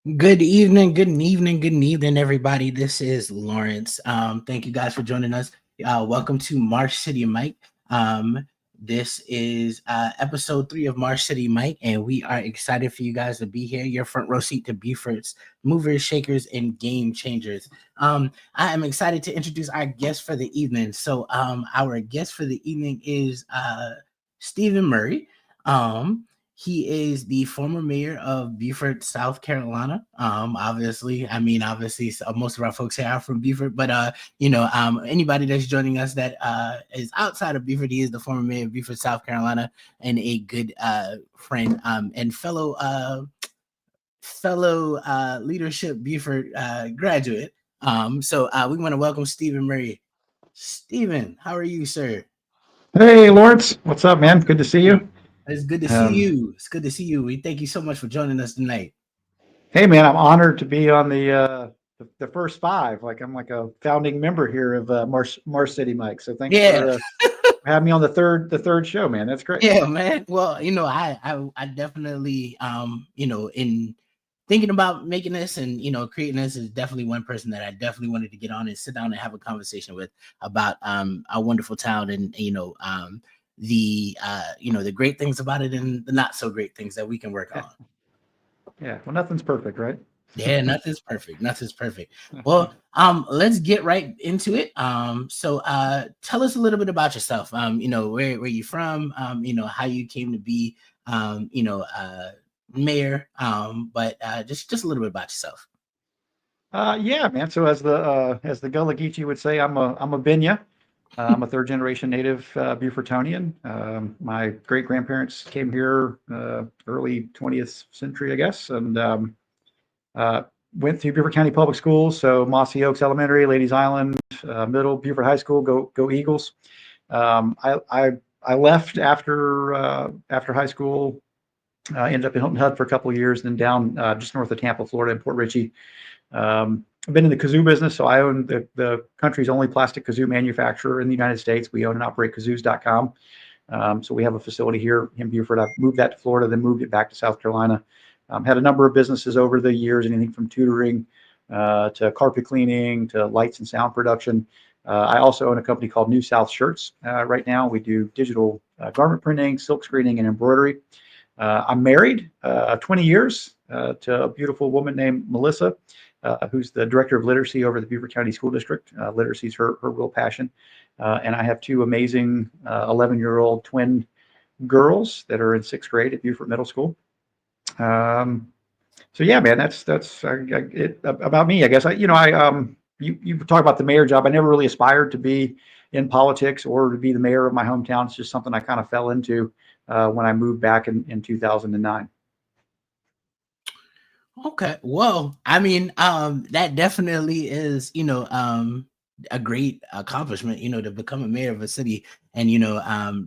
Good evening, everybody. This is Lawrence. Thank you guys for joining us. Welcome to Marsh City Mic. This is episode 3 of Marsh City Mic, and we are excited for you guys to be here. Your front row seat to Beauforts Movers, Shakers, and Game Changers. I am excited to introduce our guest for the evening. Our guest for the evening is Stephen Murray. He is the former mayor of Beaufort, South Carolina. Obviously, most of our folks here are from Beaufort, but anybody that's joining us that is outside of Beaufort, he is the former mayor of Beaufort, South Carolina, and a good friend and fellow leadership Beaufort graduate. We want to welcome Stephen Murray. Stephen, how are you, sir? Hey, Lawrence. What's up, man? Good to see you. It's good to see Um, you. It's good to see you. We thank you so much for joining us tonight. hey, man, I'm honored to be on the first five. Like I'm like a founding member here of Marsh City Mic. So thanks Yeah, for having me on the third show, man. That's great. yeah, man. Well, I definitely in thinking about making this and creating this is definitely one person that I definitely wanted to get on and sit down and have a conversation with about our wonderful town and the great things about it and the not so great things that we can work on. Yeah. Well, nothing's perfect, right? Yeah, nothing's perfect. Nothing's perfect. Well, let's get right into it. Tell us a little bit about yourself. Where you from, how you came to be mayor. Just a little bit about yourself. Yeah, man. So as the Gullah Geechee would say, I'm a Binya. I'm a third generation native Beaufortonian. My great grandparents came here early 20th century, I guess, and Uh, went through Beaufort County Public Schools, so Mossy Oaks Elementary, Ladies Island Middle, Beaufort High School. Go Eagles! I left after high school. Ended up in Hilton Head for a couple of years, then down just north of Tampa, Florida, in Port Richey. I've been in the kazoo business, so I own the country's only plastic kazoo manufacturer in the United States. We own and operate kazoos.com. So we have a facility here in Beaufort. I've moved that to Florida, then moved it back to South Carolina. Had a number of businesses over the years, anything from tutoring to carpet cleaning to lights and sound production. I also own a company called New South Shirts. Right now, we do digital garment printing, silk screening, and embroidery. I'm married 20 years to a beautiful woman named Melissa, who's the director of literacy over the Beaufort County School District. Literacy is her real passion. And I have two amazing 11-year-old twin girls that are in sixth grade at Beaufort Middle School. Um, so yeah, man, that's it about me. I guess you talk about the mayor job. I never really aspired to be in politics or to be the mayor of my hometown. It's just something I kind of fell into when I moved back in 2009. Okay. Well, that definitely is, a great accomplishment, to become a mayor of a city and,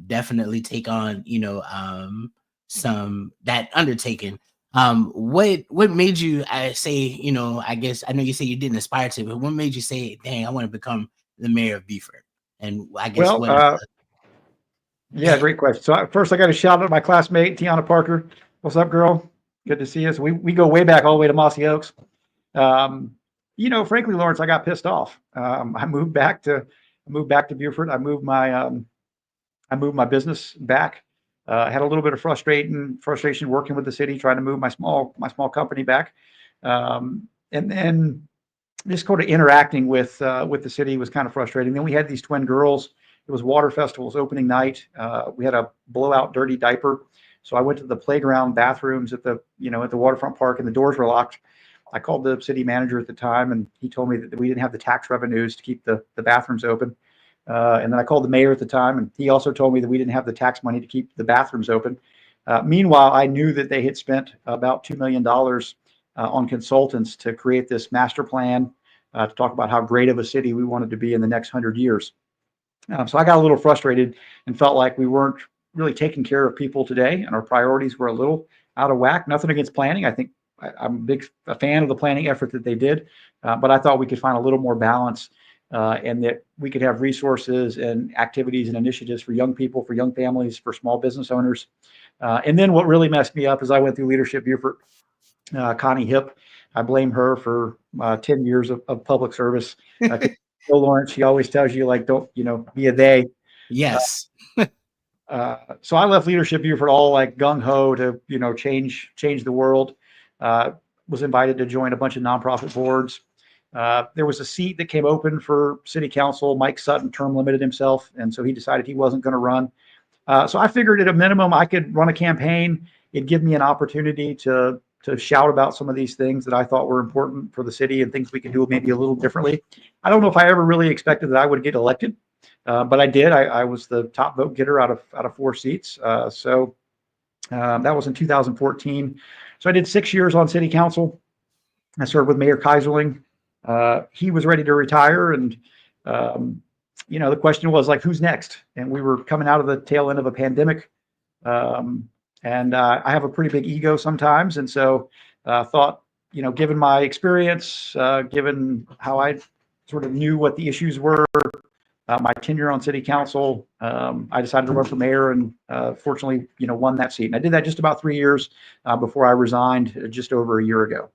definitely take on, some that undertaking. What made you say, I guess I know you say you didn't aspire to, but what made you say, dang, I want to become the mayor of Beaufort? And I guess Well, what yeah, great question. So first, I got to shout out my classmate Tiana Parker. What's up, girl? Good to see you. So we go way back, all the way to Mossy Oaks. Um, frankly, Lawrence, I got pissed off. I moved back to Beaufort. I moved my business back. I had a little bit of frustration working with the city, trying to move my small company back, and then just kind of interacting with the city was kind of frustrating. Then we had these twin girls. It was Water Festival's opening night. We had a blowout dirty diaper, so I went to the playground bathrooms at the waterfront park, and the doors were locked. I called the city manager at the time, and he told me that we didn't have the tax revenues to keep the bathrooms open. And then I called the mayor at the time, and he also told me that we didn't have the tax money to keep the bathrooms open. Meanwhile, I knew that they had spent about $2 million on consultants to create this master plan to talk about how great of a city we wanted to be in the next 100 years. So I got a little frustrated and felt like we weren't really taking care of people today, and our priorities were a little out of whack. Nothing against planning. I think I'm a fan of the planning effort that they did, but I thought we could find a little more balance and that we could have resources and activities and initiatives for young people, for young families, for small business owners. And then what really messed me up is I went through Leadership Beaufort. Connie Hip, I blame her for 10 years of public service. Lawrence, she always tells you, like, don't, be a they. Yes. So I left leadership Beaufort all like gung ho to change the world. Uh, was invited to join a bunch of nonprofit boards. There was a seat that came open for city council. Mike Sutton term limited himself, and so he decided he wasn't going to run. So I figured at a minimum I could run a campaign. It'd give me an opportunity to shout about some of these things that I thought were important for the city and things we could do maybe a little differently. I don't know if I ever really expected that I would get elected, but I did. I was the top vote getter out of 4 seats. That was in 2014. So I did 6 years on city council. I served with Mayor Kaiserling. He was ready to retire, and the question was like, who's next? And we were coming out of the tail end of a pandemic. And I have a pretty big ego sometimes. And so thought, given my experience, given how I sort of knew what the issues were, my tenure on city council, I decided to run for mayor and fortunately, won that seat. And I did that just about 3 years before I resigned just over a year ago.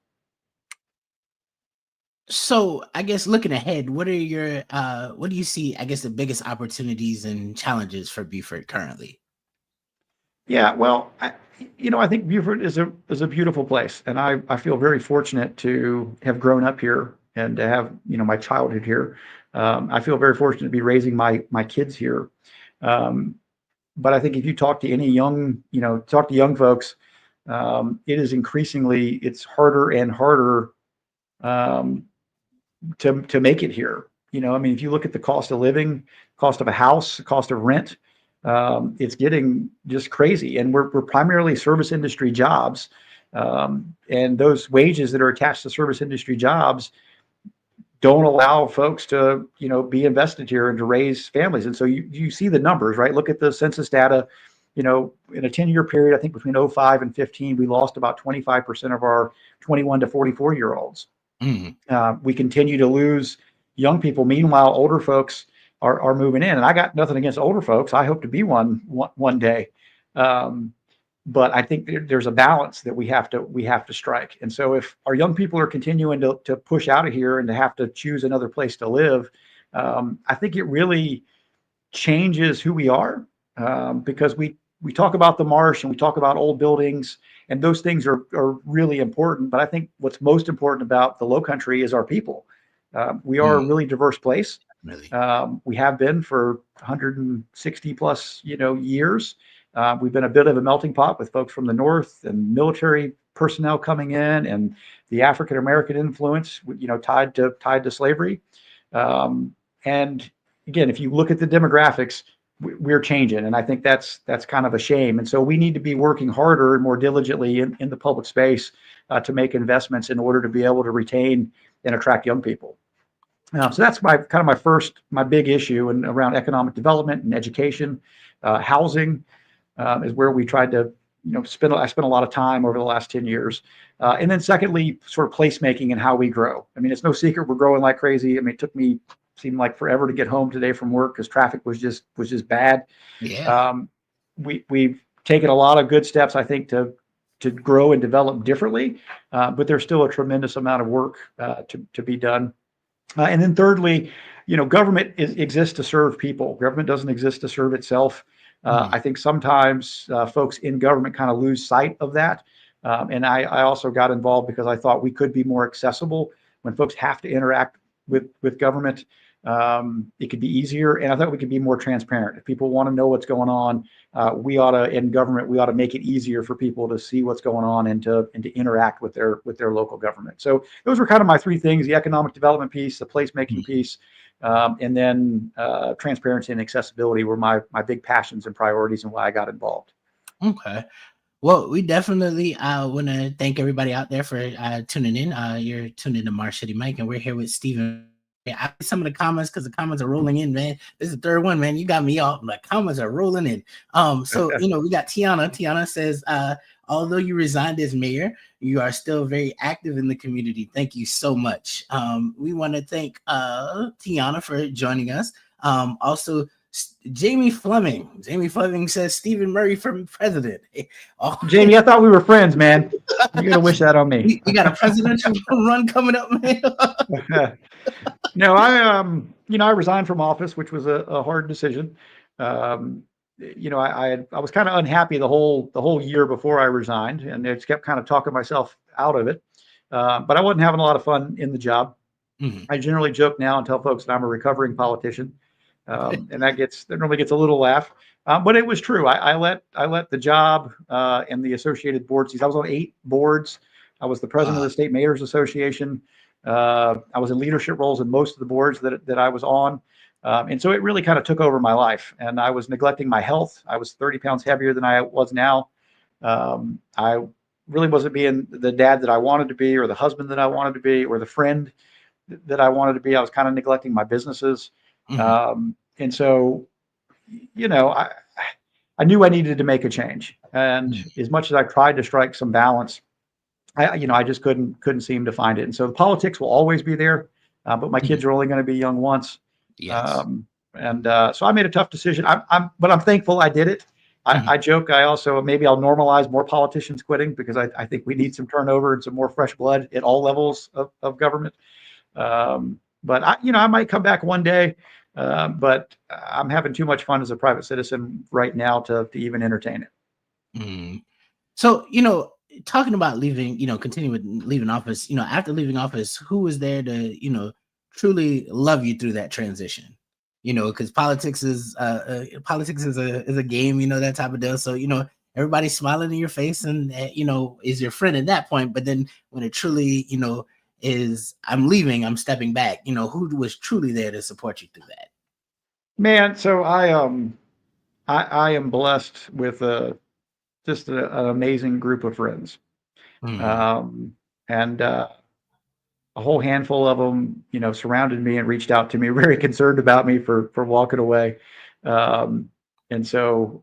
So I guess looking ahead, what do you see, I guess, the biggest opportunities and challenges for Beaufort currently? Yeah, well, I think Beaufort is a beautiful place, and I feel very fortunate to have grown up here and to have my childhood here. I feel very fortunate to be raising my kids here. Um, but I think if you talk to any talk to young folks, it is increasingly it's harder and harder um, to make it here. I mean, if you look at the cost of living, cost of a house, cost of rent, it's getting just crazy. And we're primarily service industry jobs. And those wages that are attached to service industry jobs don't allow folks to, be invested here and to raise families. And so you see the numbers, right? Look at the census data. In a 10-year period, I think between 05 and 15, we lost about 25% of our 21 to 44-year-olds. We continue to lose young people. Meanwhile, older folks are moving in, and I got nothing against older folks. I hope to be one day, but I think there's a balance that we have to strike. And so, if our young people are continuing to push out of here and to have to choose another place to live, I think it really changes who we are, because we talk about the marsh and we talk about old buildings, and those things are really important. But I think what's most important about the Low Country is our people. We are a really diverse place. Really? We have been for 160 plus, years. We've been a bit of a melting pot with folks from the north and military personnel coming in, and the African American influence, tied to slavery. And again, if you look at the demographics, we're changing, and I think that's kind of a shame. And so we need to be working harder and more diligently in the public space to make investments in order to be able to retain and attract young people. So that's my big issue, and around economic development and education. Housing is where we tried to I spent a lot of time over the last 10 years. And then secondly, sort of placemaking and how we grow. I mean, it's no secret we're growing like crazy. I mean, seemed like forever to get home today from work because traffic was just bad. Yeah. We've taken a lot of good steps, I think, to grow and develop differently, but there's still a tremendous amount of work to be done. And then thirdly, government exists to serve people. Government doesn't exist to serve itself. I think sometimes folks in government kind of lose sight of that. And I also got involved because I thought we could be more accessible when folks have to interact with government. It could be easier, and I thought we could be more transparent. If people want to know what's going on, in government, we ought to make it easier for people to see what's going on and to interact with their local government. So those were kind of my 3 things: the economic development piece, the placemaking piece, and then transparency and accessibility were my big passions and priorities and why I got involved. Okay. Well, we definitely want to thank everybody out there for tuning in. You're tuned in to Marsh City Mic, and we're here with Stephen. Yeah, I see some of the comments because the comments are rolling in, man. This is the 3rd one, man. You got me off. The comments are rolling in. So we got Tiana. Tiana says, although you resigned as mayor, you are still very active in the community. Thank you so much. We want to thank Tiana for joining us. Also, Jamie Fleming. Jamie Fleming says Stephen Murray for president. Oh, Jamie, I thought we were friends, man. You got to wish that on me. we got a presidential run coming up, man. No, I resigned from office, which was a hard decision. Um, I was kind of unhappy the whole year before I resigned, and I just kept kind of talking myself out of it. But I wasn't having a lot of fun in the job. Mhm. I generally joke now and tell folks that I'm a recovering politician, and that normally gets a little laugh. But it was true. I let the job and the associated boards. I was on 8 boards. I was the president of Uh, the State Mayors Association. I was in leadership roles in most of the boards that I was on. And so it really kind of took over my life, and I was neglecting my health. I was 30 pounds heavier than I was now. I really wasn't being the dad that I wanted to be, or the husband that I wanted to be, or the friend that I wanted to be. I was kind of neglecting my businesses. mhm, And so, you know, I, I knew I needed to make a change. And mhm. as much as I tried to strike some balance, I just couldn't seem to find it. And so the politics will always be there, but my Mhm. kids are only going to be young once. Yes. And so I made a tough decision. But I'm thankful I did it. Mhm. I joke. I also maybe I'll normalize more politicians quitting, because I think we need some turnover and some more fresh blood at all levels of government. But I might come back one day. But I'm having too much fun as a private citizen right now to even entertain it. Mhm. So, talking about leaving, continuing with leaving office, after leaving office, who was there to, truly love you through that transition? Because politics is a game, that type of deal. So, everybody's smiling in your face and is your friend at that point. But then when it truly, is I'm leaving, I'm stepping back, who was truly there to support you through that? Man, so I am blessed with just an amazing group of friends, Mm, um, and a whole handful of them, surrounded me and reached out to me, very concerned about me for walking away. Um, and so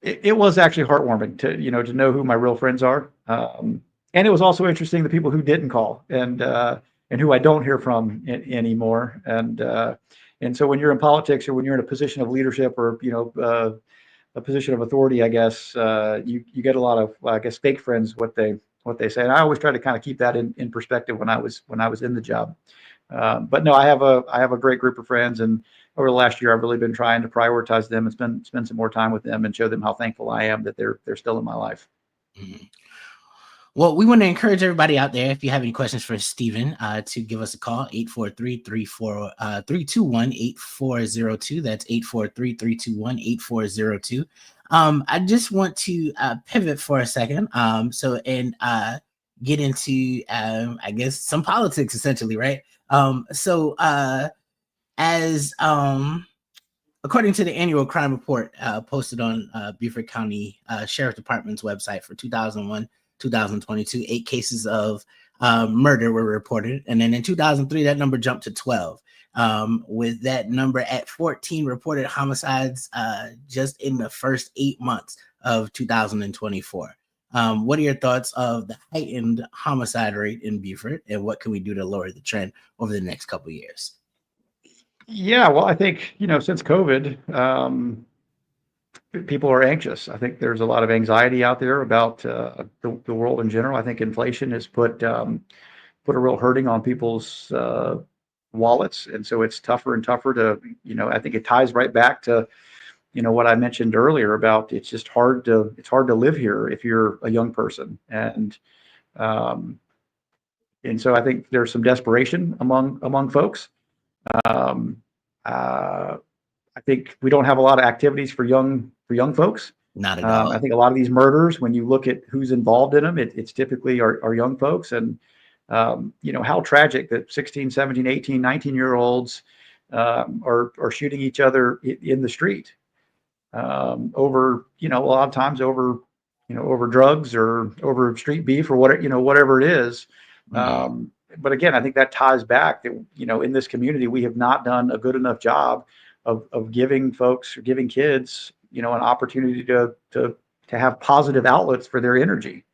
it was actually heartwarming to know who my real friends are. And it was also interesting the people who didn't call, and who I don't hear from anymore. And so when you're in politics, or when you're in a position of leadership, or a position of authority, I guess you get a lot of, well, I guess, fake friends, what they say. And I always try to kind of keep that in perspective when I was in the job. But no, I have a great group of friends, and over the last year, I've really been trying to prioritize them and spend some more time with them, and show them how thankful I am that they're still in my life. mm. Well, we want to encourage everybody out there, if you have any questions for Stephen, to give us a call, 843-321-8402. That's 843-321-8402. I just want to pivot for a second. And get into, I guess, some politics, essentially, right? As According to the annual crime report posted on Beaufort County Sheriff Department's website for 2001, 2022, 8 cases of murder were reported. And then in 2003, that number jumped to 12, with that number at 14 reported homicides just in the first 8 months of 2024. What are your thoughts of the heightened homicide rate in Beaufort, and what can we do to lower the trend over the next couple of years? Yeah, well, I think since COVID, people are anxious. I think there's a lot of anxiety out there about the world in general. I think inflation has put a real hurting on people's wallets, and so it's tougher and tougher to, I think it ties right back to, what I mentioned earlier about, it's hard to live here if you're a young person. Um, and so I think there's some desperation among folks. Um, uh, I think we don't have a lot of activities for young folks. Not at I all. think a lot of these murders, when you look at who's involved in them, it's typically our young folks. And how tragic that 16, 17, 18, 19-year olds are shooting each other in the street, over, a lot of times over drugs, or over street beef, or whatever it is. Mm, But again, I think that ties back that, in this community, we have not done a good enough job of giving folks, or giving kids, an opportunity to have positive outlets for their energy.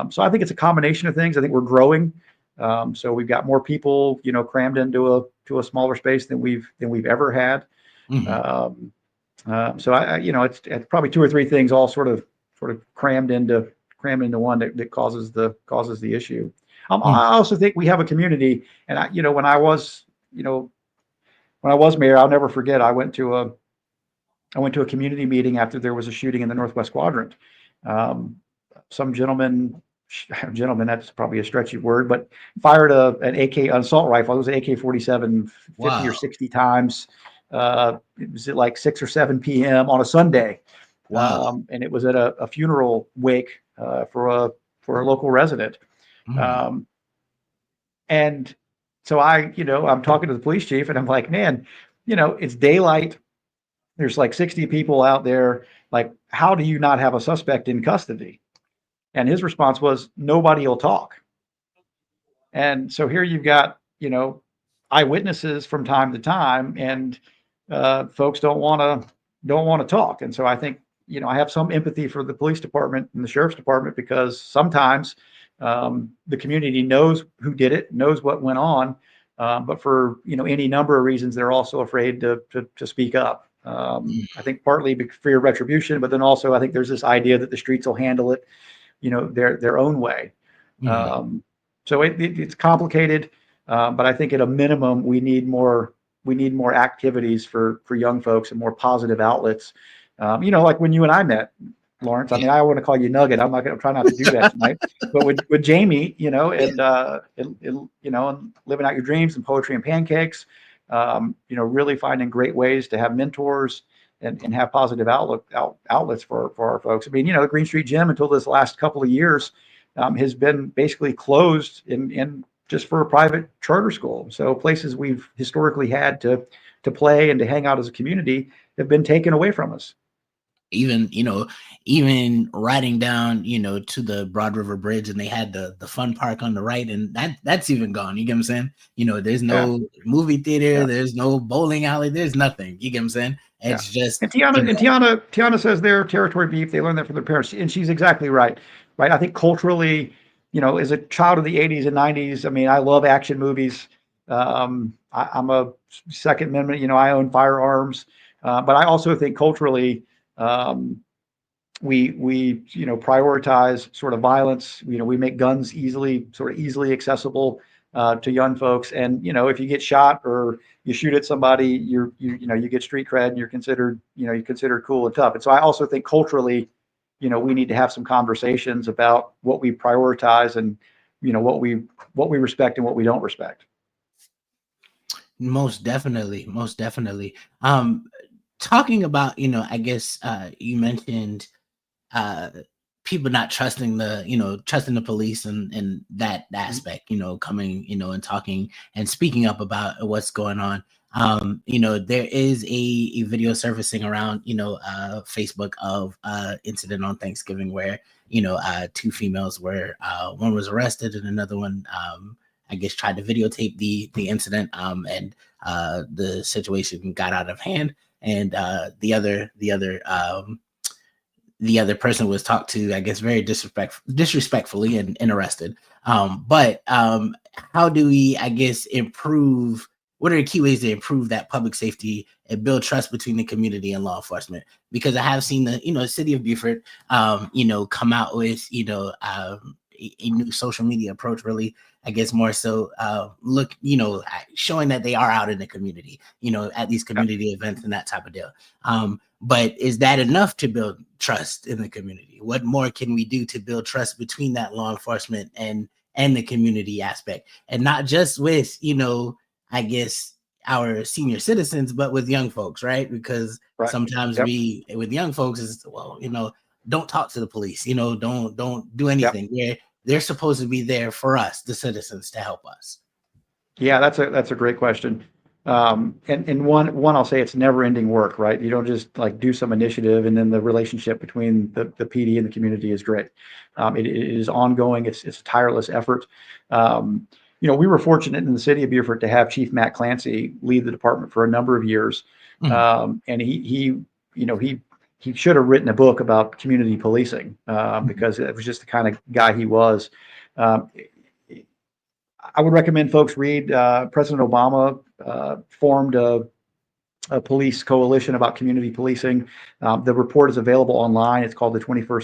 So I think it's a combination of things. I think we're growing So we've got more people, crammed into a smaller space than we've ever had. Mhm. Um, so it's probably two or three things all sort of crammed into one that causes the issue. Mhm. I also think we have a community, and when I was mayor, I'll never forget. I went to a community meeting after there was a shooting in the Northwest Quadrant. Um, some gentleman, that's probably a stretchy word, but fired an assault rifle. It was an AK-47 50 or Wow. 60 times. It was at like 6 or 7 p.m. on a Sunday. Wow. And it was at a funeral wake for a local resident. Mhm. Um, and so I'm talking to the police chief and I'm like, man, it's daylight. There's like 60 people out there. Like, how do you not have a suspect in custody? And his response was, nobody will talk. And so here you've got, eyewitnesses from time to time, and folks don't want to talk. And so I think, I have some empathy for the police department and the sheriff's department because sometimes the community knows who did it, knows what went on, but for any number of reasons, they're also afraid to speak up. I think partly fear of retribution, but then also I think there's this idea that the streets will handle it, their own way. Mhm. Um, so it's complicated, but I think at a minimum we need more activities for young folks and more positive outlets. Like when you and I met, Lawrence. I Yeah. mean, I want to call you Nugget. I'm not going to try not to do that tonight. But with Jamie, and living out your dreams and poetry and pancakes, really finding great ways to have mentors and have positive outlets for our folks. I mean, the Green Street Gym until this last couple of years has been basically closed in just for a private charter school. So places we've historically had to play and to hang out as a community have been taken away from us. Even even riding down to the Broad River Bridge, and they had the fun park on the right, and that's even gone. You get what I'm saying? There's Yeah, no movie theater, yeah, there's no bowling alley, there's nothing. You get what I'm saying? yeah. It's just And Tiana says they're territory beef. They learned that from their parents, and she's exactly right. Right. I think culturally, as a child of the '80s and '90s, I mean, I love action movies. I'm a Second Amendment. I own firearms, but I also think culturally, um, we prioritize sort of violence. We make guns easily accessible to young folks. And if you get shot or you shoot at somebody, you get street cred and you're considered cool and tough. And so I also think culturally, we need to have some conversations about what we prioritize and what we respect and what we don't respect. most definitely, most definitely. Talking about, I guess you mentioned uh people not trusting the police and that Mhm. aspect, coming, and talking and speaking up about what's going on. There is a video surfacing around, Facebook of incident on Thanksgiving where, two females were one was arrested and another one, I guess, tried to videotape the incident, and the situation got out of hand, and the other person was talked to, I guess, very disrespectfully and arrested. But how do we, I guess, improve? What are the key ways to improve that public safety and build trust between the community and law enforcement? Because I have seen the city of Beaufort, come out with, a new social media approach, really, I guess, more so, showing that they are out in the community, at these Yeah. community events and that type of deal. But is that enough to build trust in the community? What more can we do to build trust between that law enforcement and the community aspect, and not just with, I guess, our senior citizens, but with young folks, right? Because Right. sometimes Yep. we with young folks is, well, don't talk to the police, don't do Yep. anything. They're supposed to be there for us, the citizens, to help us. Yeah, that's a great question. And one I'll say it's never ending work, right? You don't just like do some initiative and then the relationship between the PD and the community is great. It is ongoing. It's a tireless effort. We were fortunate in the city of Beaufort to have Chief Matt Clancy lead the department for a number of years. Mhm. And he should have written a book about community policing Mhm. because it was just the kind of guy he was. Um, I would recommend folks read. President Obama formed a police coalition about community policing. The report is available online. It's called the 21st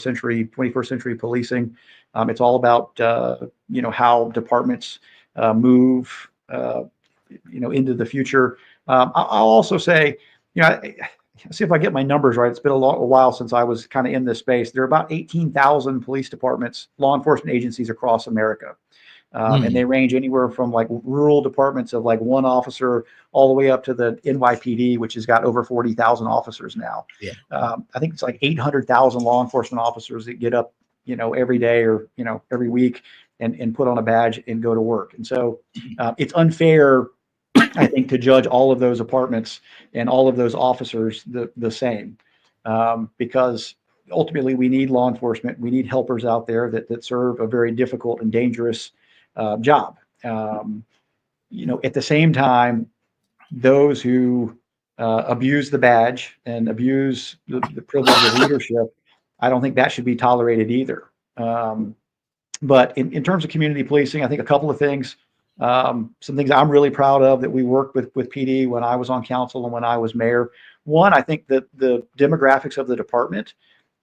Century Policing. It's all about how departments move into the future. I'll also say, see if I get my numbers right. It's been a while since I was kind of in this space. There are about 18,000 police departments, law enforcement agencies across America. And they Mm, range anywhere from like rural departments of like one officer all the way up to the NYPD, which has got over 40,000 officers now. yeah. I think it's like 800,000 law enforcement officers that get up, every day or, every week and put on a badge and go to work. And so it's unfair, I think, to judge all of those departments and all of those officers the same, because ultimately we need law enforcement. We need helpers out there that serve a very difficult and dangerous job. At the same time, those who abuse the badge and abuse the privilege of leadership, I don't think that should be tolerated either. But in terms of community policing, I think a couple of things. Some things I'm really proud of that we worked with PD when I was on council and when I was mayor. One, I think that the demographics of the department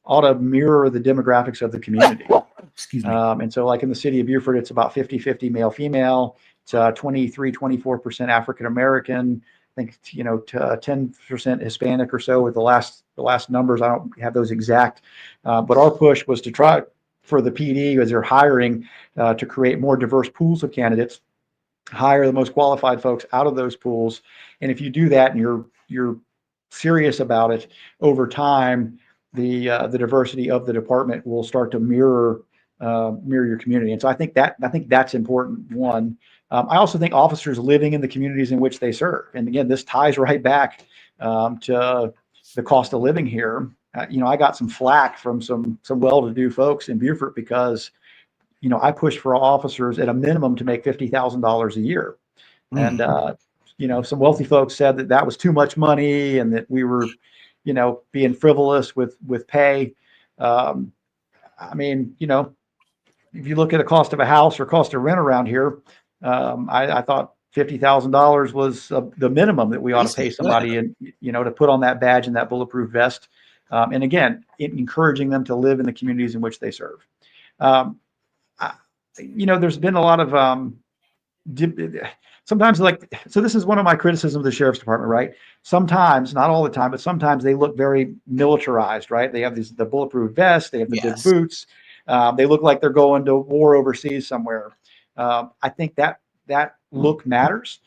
ought to mirror the demographics of the community. Excuse me. And so like in the city of Beaufort, it's about 50-50 male, female. It's 23-24% African American. I think, 10% Hispanic or so with the last numbers. I don't have those exact, but our push was to try for the PD as they're hiring to create more diverse pools of candidates, hire the most qualified folks out of those pools. And if you do that and you're serious about it over time, the diversity of the department will start to mirror your community. And so I think that's important. One, I also think officers living in the communities in which they serve. And again, this ties right back to the cost of living here. I got some flack from some well-to-do folks in Beaufort because I pushed for officers at a minimum to make $50,000 a year, and Mm, some wealthy folks said that that was too much money and that we were, being frivolous with pay. Um, I mean, if you look at the cost of a house or cost of rent around here, I thought $50,000 was the minimum that we ought to pay basic. Yeah. somebody, and to put on that badge and that bulletproof vest. And again, encouraging them to live in the communities in which they serve. Um, I, there's been a lot of sometimes, like, so this is one of my criticisms of the sheriff's department, right? Sometimes, not all the time, but sometimes they look very militarized, right? They have the bulletproof vests, they have the big Yes. boots, they look like they're going to war overseas somewhere. I think that look matters.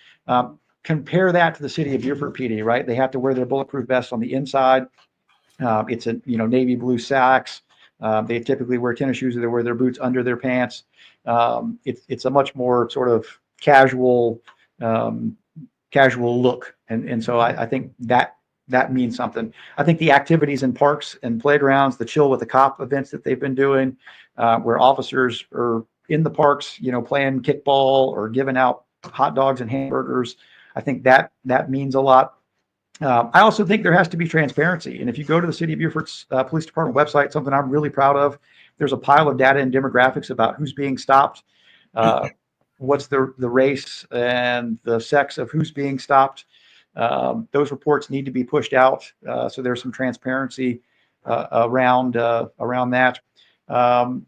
Compare that to the city of Beaufort PD, right? They have to wear their bulletproof vests on the inside. It's a navy blue sacks. They typically wear tennis shoes, or they wear their boots under their pants. It's a much more sort of casual um, casual look, and so I think that means something. I think the activities in parks and playgrounds, the chill with the cop events that they've been doing, where officers are in the parks, playing kickball or giving out hot dogs and hamburgers. I think that means a lot. I also think there has to be transparency. And if you go to the City of Beaufort's Police Department website, something I'm really proud of, there's a pile of data and demographics about who's being stopped, uh, what's the race and the sex of who's being stopped. Those reports need to be pushed out, so there's some transparency around that. Um,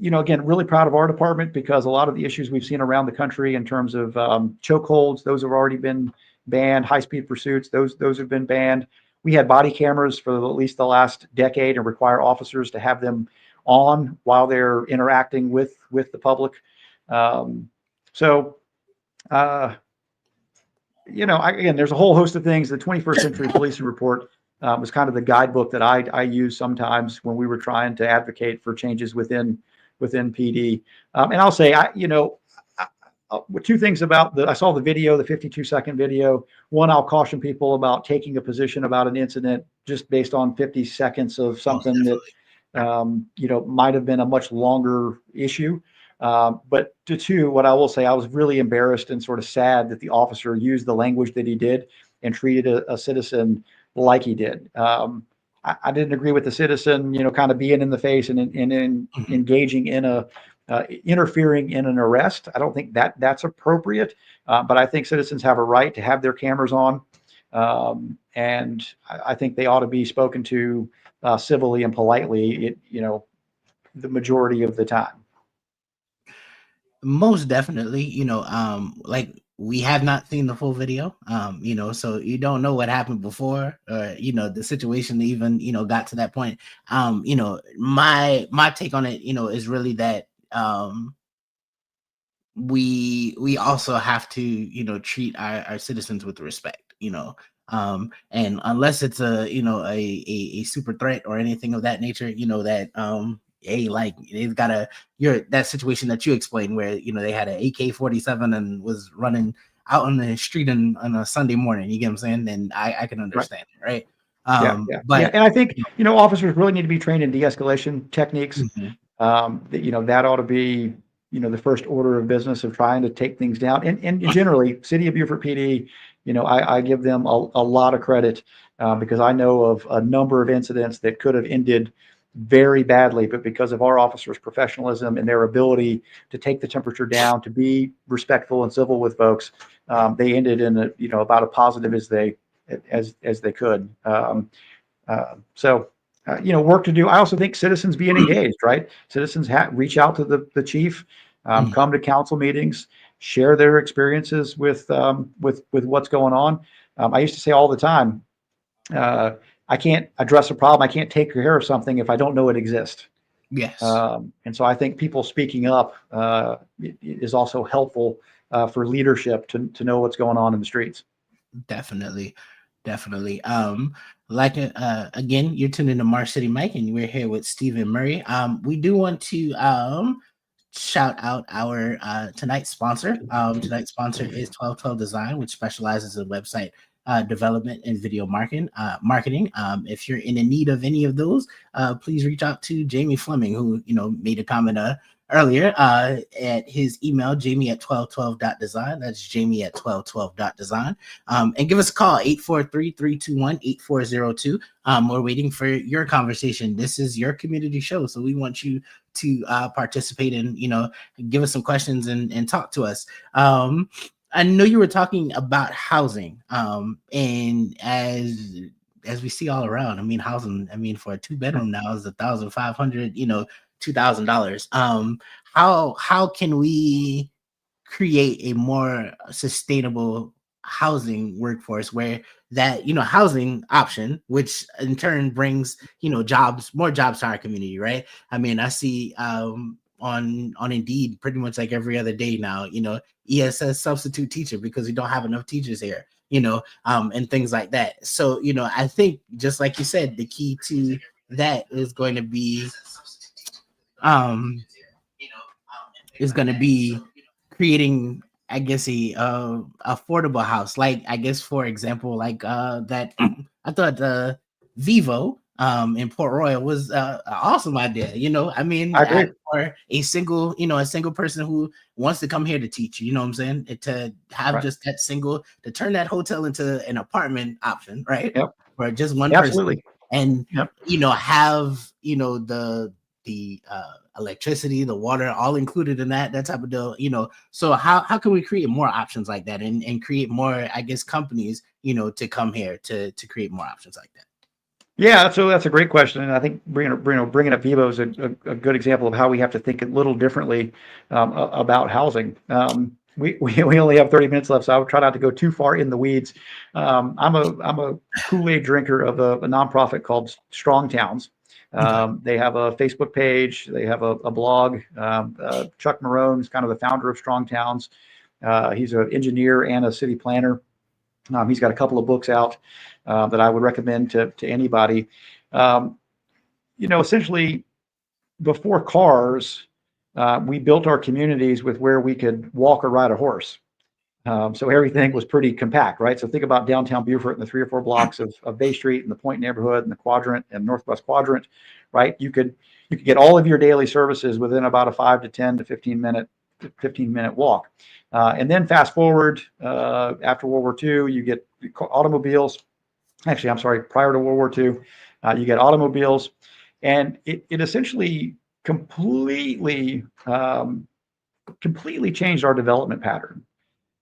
again, really proud of our department because a lot of the issues we've seen around the country in terms of chokeholds, those have already been banned. High-speed pursuits, those have been banned. We had body cameras for at least the last decade and require officers to have them on while they're interacting with the public. Um, so, again, there's a whole host of things. The 21st Century Policing Report was kind of the guidebook that I use sometimes when we were trying to advocate for changes within PD. And I'll say, two things about I saw the video, the 52-second video. One, I'll caution people about taking a position about an incident just based on 50 seconds of Most something that, definitely. might have been a much longer issue. But to two, what I will say, I was really embarrassed and sort of sad that the officer used the language that he did and treated a citizen like he did. I didn't agree with the citizen, kind of being in the face and Mhm. engaging in a interfering in an arrest. I don't think that that's appropriate, but I think citizens have a right to have their cameras on, and I think they ought to be spoken to civilly and politely. The majority of the time. Most definitely, like we have not seen the full video, so you don't know what happened before, or the situation even got to that point. My take on it, is really that we also have to treat our citizens with respect, and unless it's a super threat or anything of that nature, that hey, like they've got that situation that you explained where they had an AK-47 and was running out on the street on a Sunday morning. You get what I'm saying? Then I can Right. understand it, right? Yeah. But And I think, officers really need to be trained in de-escalation techniques. mhm, That ought to be, the first order of business of trying to take things down. And generally, City of Beaufort PD, I give them a lot of credit because I know of a number of incidents that could have ended very badly, but because of our officers' professionalism and their ability to take the temperature down, to be respectful and civil with folks, they ended in about as positive as they could. Work to do. I also think citizens being engaged, right? Citizens reach out to the chief, mhm, come to council meetings, share their experiences with what's going on. I used to say all the time, uh, I can't address a problem, I can't take care of something if I don't know it exists. yes. And so I think people speaking up is also helpful for leadership to know what's going on in the streets. Definitely, definitely. Like again, you're tuned into Marsh City Mike, and we're here with Stephen Murray. We do want to shout out our tonight's sponsor. Tonight's sponsor is 1212 Design, which specializes in website development and video marketing. If you're in need of any of those, please reach out to Jamie Fleming, who made a comment earlier at his email, jamie at 1212.design. That's jamie at 1212.design. And give us a call, 843-321-8402. We're waiting for your conversation. This is your community show, so we want you to participate and give us some questions and talk to us. I know you were talking about housing, and as we see all around, I mean, housing, I mean, for a 2-bedroom now is $1,500, $2,000. How can we create a more sustainable housing workforce where that housing option, which in turn brings more jobs to our community, right? I mean, I see on Indeed pretty much like every other day now, ESS substitute teacher because we don't have enough teachers here, and things like that. So I think just like you said, the key to that um is going to be creating, I guess, a affordable house. Like, I guess, for example, like that I thought Vivo in Port Royal was an awesome idea. I mean, I agree. for a single person who wants to come here to teach. You know what I'm saying? To have Right. just that single, to turn that hotel into an apartment option, right? Yep. For just one person, Absolutely. and Yep. have the electricity, the water, all included in that type of deal. So how can we create more options like that and create more, I guess, companies, to come here to create more options like that? Yeah, so that's a great question, and I think bringing up Vivo is a good example of how we have to think a little differently about housing. We only have 30 minutes left, so I would try not to go too far in the weeds. I'm a Kool-Aid drinker of a nonprofit called Strong Towns. Okay. They have a Facebook page, they have a blog. Chuck Marone is kind of the founder of Strong Towns. He's an engineer and a city planner. He's got a couple of books out that I would recommend to anybody. Um, Essentially, before cars, we built our communities with where we could walk or ride a horse. So everything was pretty compact, right? So think about downtown Beaufort and the 3 or 4 blocks of Bay Street and the Point neighborhood and the Quadrant and Northwest Quadrant, right? You could get all of your daily services within about a 5 to 10 to 15-minute walk. And then fast forward after World War II, you get automobiles. Actually, I'm sorry, prior to World War II, you get automobiles, and it essentially completely completely changed our development pattern.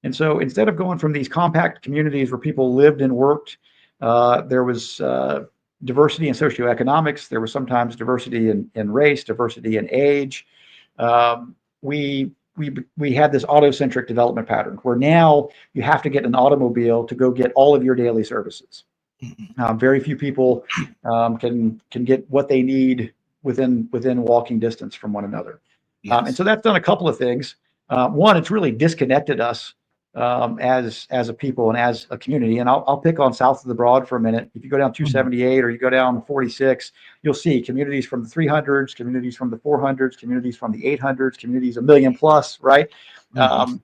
And so instead of going from these compact communities where people lived and worked, there was diversity in socioeconomics. There was sometimes diversity in race, diversity in age. We had this auto-centric development pattern where now you have to get an automobile to go get all of your daily services. Mhm. Very few people can get what they need within walking distance from one another. And Yes. so that's done a couple of things. One, it's really disconnected us as a people and as a community. And I'll pick on south of the Broad for a minute. If you go down Mhm. 278 or you go down 46, you'll see communities from the 300s, communities from the 400s, communities from the 800s, communities a million plus, right? Mhm. Um,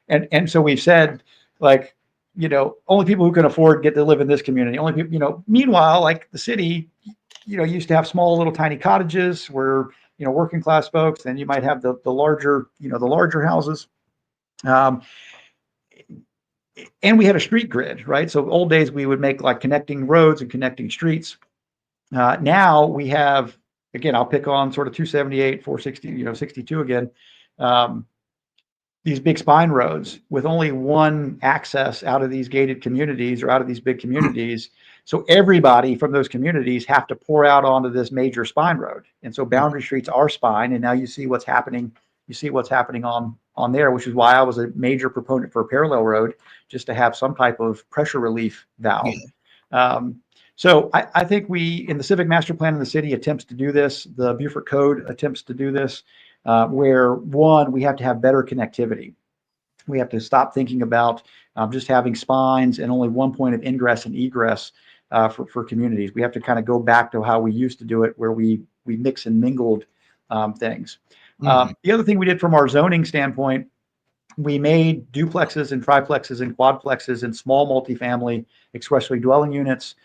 and so we've said, like, only people who can afford get to live in this community. Only people, meanwhile, like the city, used to have small little tiny cottages where, working class folks, then you might have the larger, the larger houses. Um, and we had a street grid, right? So old days we would make like connecting roads and connecting streets. Now we have, again, I'll pick on sort of 278, 460, 62 again. Um, these big spine roads with only one access out of these gated communities or out of these big communities. So everybody from those communities have to pour out onto this major spine road. And so Mhm. boundary streets are spine. And now you see what's happening. You see what's happening on there, which is why I was a major proponent for a parallel road, just to have some type of pressure relief valve. Yeah. Um, so I think we, in the civic master plan in the city, attempts to do this. The Beaufort Code attempts to do this, where one, we have to have better connectivity. We have to stop thinking about just having spines and only one point of ingress and egress for communities. We have to kind of go back to how we used to do it, where we mix and mingled things. Mhm. The other thing we did from our zoning standpoint, we made duplexes and triplexes and quadplexes and small multifamily accessory dwelling units.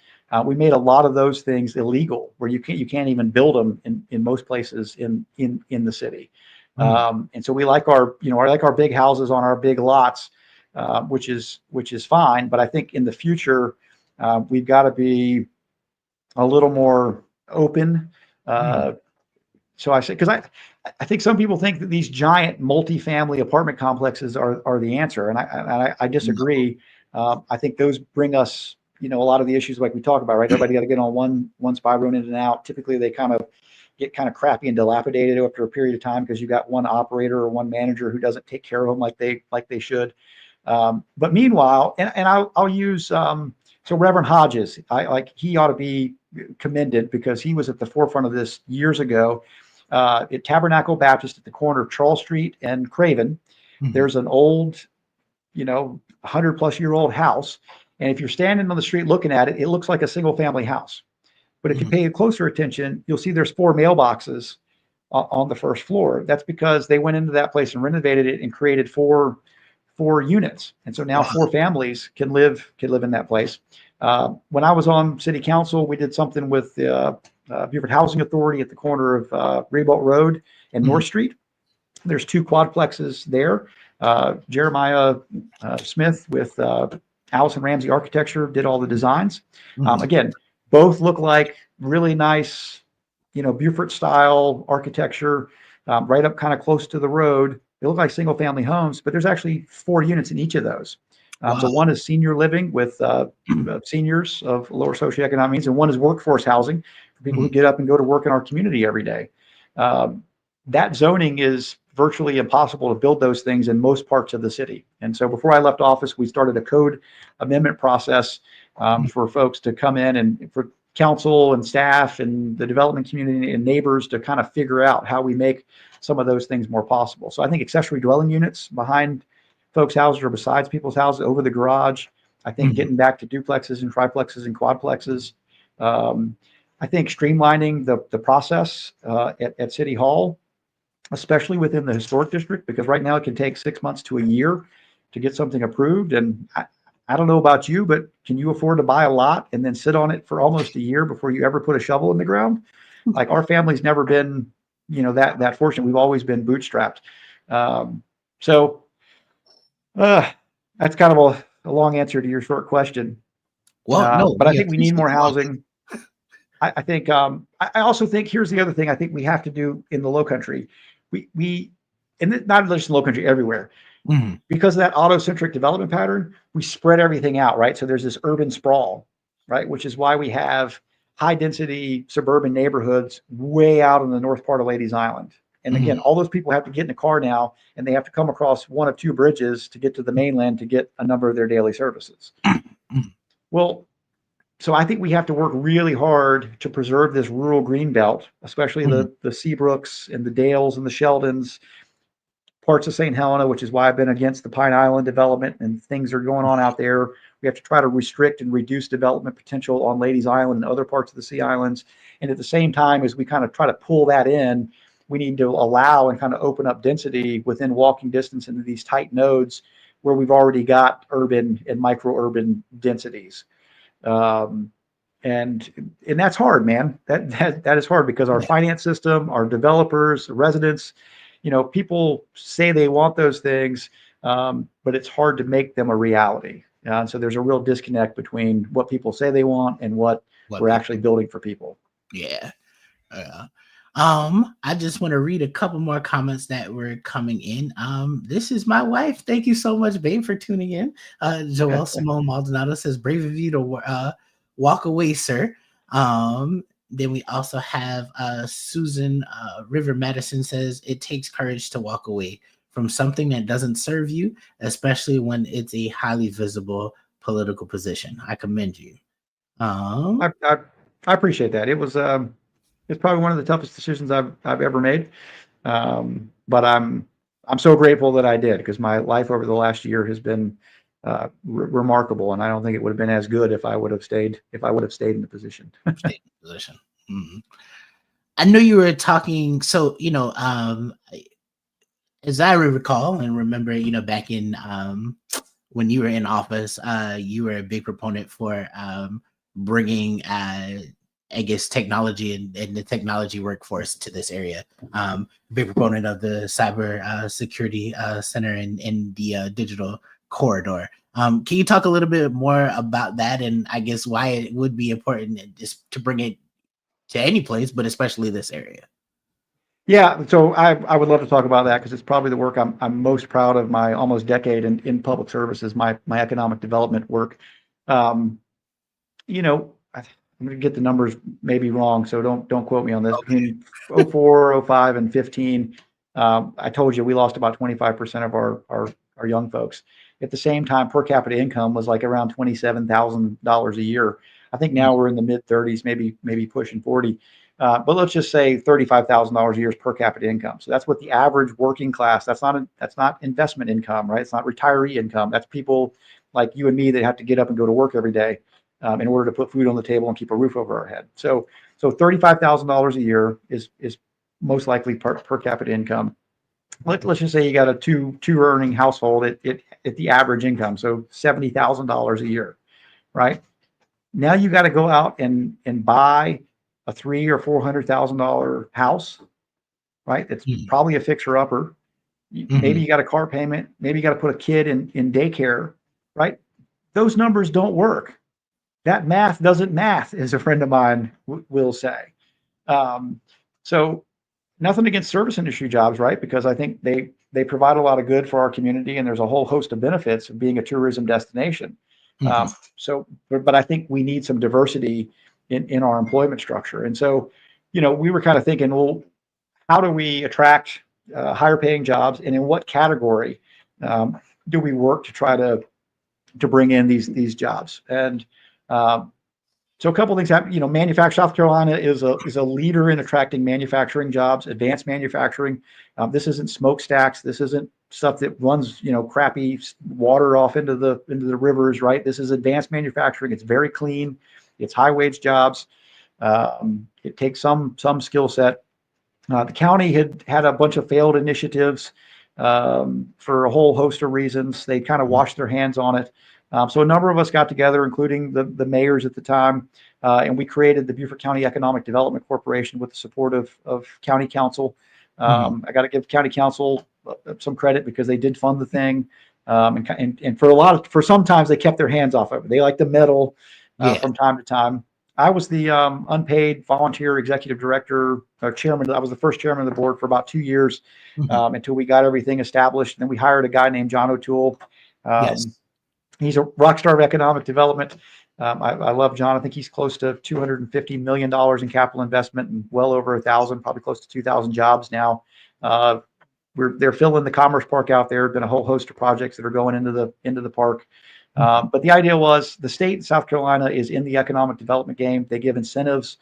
We made a lot of those things illegal, where you can't even build them in most places in the city. Mhm. And so we like our big houses on our big lots, which is fine. But I think in the future we've got to be a little more open. Mhm. Uh, so I say, because I think some people think that these giant multifamily apartment complexes are the answer, and I No. disagree. I think those bring us, a lot of the issues like we talk about, right? Everybody got to get on one spy room in and out. Typically, they kind of get kind of crappy and dilapidated after a period of time because you got one operator or one manager who doesn't take care of them like they should. But meanwhile, and I'll use so Reverend Hodges. He ought to be commended because he was at the forefront of this years ago at Tabernacle Baptist at the corner of Charles Street and Craven. Mhm. There's an old, 100-plus-year-old house. And if you're standing on the street looking at it, it looks like a single family house. But if you Mhm. pay closer attention, you'll see there's 4 mailboxes on the first floor. That's because they went into that place and renovated it and created four units. And so now Wow. 4 families can live in that place. When I was on city council, we did something with the Beaufort Housing Authority at the corner of Raybolt Road and Mhm. North Street. There's 2 quadplexes there. Jeremiah Smith with Allison Ramsey Architecture did all the designs. Mhm. Again, both look like really nice, Beaufort style architecture, right up kind of close to the road. They look like single family homes, but there's actually 4 units in each of those. So Wow. one is senior living with seniors of lower socioeconomic means, and one is workforce housing for people who Mhm. get up and go to work in our community every day. Um, that zoning is virtually impossible to build those things in most parts of the city. And so before I left office, we started a code amendment process for folks to come in and for council and staff and the development community and neighbors to kind of figure out how we make some of those things more possible. So I think accessory dwelling units behind folks' houses or besides people's houses over the garage. I think Mhm. getting back to duplexes and triplexes and quadplexes. Um, I think streamlining the process at City Hall, especially within the historic district, because right now it can take 6 months to a year to get something approved. And I don't know about you, but can you afford to buy a lot and then sit on it for almost a year before you ever put a shovel in the ground? Like our family's never been, that fortunate. We've always been bootstrapped. Um, so uh, that's kind of a long answer to your short question. Well, no, But I we think we need appreciate more the long. housing. I think I also think here's the other thing I think we have to do in the Low Country. We and not just in the Low Country, everywhere, Mhm. because of that autocentric development pattern, we spread everything out, right? So there's this urban sprawl, right? Which is why we have high density suburban neighborhoods way out in the north part of Ladies Island. And Mhm. again, all those people have to get in a car now and they have to come across one of two bridges to get to the mainland to get a number of their daily services. Mhm. Well, so I think we have to work really hard to preserve this rural green belt, especially Mhm. the Seabrooks and the Dales and the Sheldons, parts of St. Helena, which is why I've been against the Pine Island development and things are going on out there. We have to try to restrict and reduce development potential on Ladies Island and other parts of the Sea Islands. And at the same time, as we kind of try to pull that in, we need to allow and kind of open up density within walking distance into these tight nodes where we've already got urban and micro urban densities. Um, and that's hard, man. That is hard because our Yeah. finance system, our developers, the residents, people say they want those things, but it's hard to make them a reality. And so there's a real disconnect between what people say they want and what What we're people? actually building for people. Yeah. Yeah. I just want to read a couple more comments that were coming in. This is my wife. Thank you so much, babe, for tuning in. Joelle Simone Maldonado says, brave of you to walk away, sir. Then we also have Susan River Madison says, it takes courage to walk away from something that doesn't serve you, especially when it's a highly visible political position. I commend you. Um, I appreciate that. It's probably one of the toughest decisions I've ever made. But I'm so grateful that I did because my life over the last year has been remarkable, and I don't think it would have been as good if I would have stayed in the position. State position. Mhm. I know you were talking. So as I recall and remember, back in when you were in office, you were a big proponent for bringing, I guess, technology and the technology workforce to this area. Big proponent of the cyber security center and the digital corridor. Can you talk a little bit more about that and I guess why it would be important just to bring it to any place, but especially this area? Yeah, so I would love to talk about that because it's probably the work I'm most proud of my almost decade in public services, my economic development work. Um, I'm going to get the numbers maybe wrong, so don't quote me on this. Okay. Between '04, '05, and 15, I told you we lost about 25% of our young folks. At the same time, per capita income was like around $27,000 a year. I think Mm, now we're in the mid 30s, maybe pushing 40. But let's just say $35,000 a year is per capita income. So that's what the average working class. That's not investment income, right? It's not retiree income. That's people like you and me that have to get up and go to work every day in order to put food on the table and keep a roof over our head. So $35,000 a year is most likely per capita income. Let's just say you got a two earning household at the average income, so $70,000 a year, right? Now you got to go out and buy a $300,000 or $400,000 house, right? That's mm, probably a fixer upper. Maybe mhm. you got a car payment. Maybe you got to put a kid in daycare, right? Those numbers don't work. That math doesn't math, as a friend of mine will say. Um, so nothing against service industry jobs, right? Because I think they provide a lot of good for our community, and there's a whole host of benefits of being a tourism destination. Mhm. But I think we need some diversity in our employment structure. And so, we were kind of thinking, well, how do we attract higher paying jobs, and in what category do we work to try to bring in these jobs? And um, so a couple of things happen. South Carolina is a leader in attracting manufacturing jobs, advanced manufacturing. This isn't smokestacks. This isn't stuff that runs crappy water off into the rivers. Right. This is advanced manufacturing. It's very clean. It's high wage jobs. It takes some skill set. The county had a bunch of failed initiatives for a whole host of reasons. They kind of Mhm. washed their hands on it. So a number of us got together, including the mayors at the time, and we created the Beaufort County Economic Development Corporation with the support of county council. Mhm. I got to give county council some credit because they did fund the thing, and for sometimes they kept their hands off of it. They like to meddle Yeah. from time to time. I was the unpaid volunteer executive director or chairman. I was the first chairman of the board for about 2 years Hmm. until we got everything established. And then we hired a guy named John O'Toole. Um, Yes. he's a rock star of economic development. I love John. I think he's close to $250 million in capital investment and well over 1,000, probably close to 2,000 jobs now. Uh, they're filling the Commerce Park out there. Been a whole host of projects that are going into the park. Hmm. But the idea was the state of South Carolina is in the economic development game. They give incentives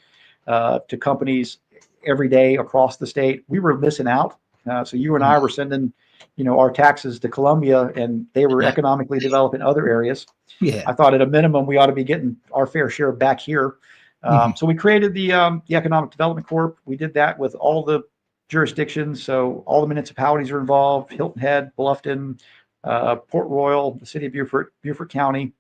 to companies every day across the state. We were missing out. So you and I were sending, our taxes to Columbia, and they were economically developing other areas. Yeah. I thought at a minimum we ought to be getting our fair share back here. Hmm. So we created the Economic Development Corp. We did that with all the jurisdictions. So all the municipalities are involved: Hilton Head, Bluffton, Port Royal, the city of Beaufort, Beaufort County.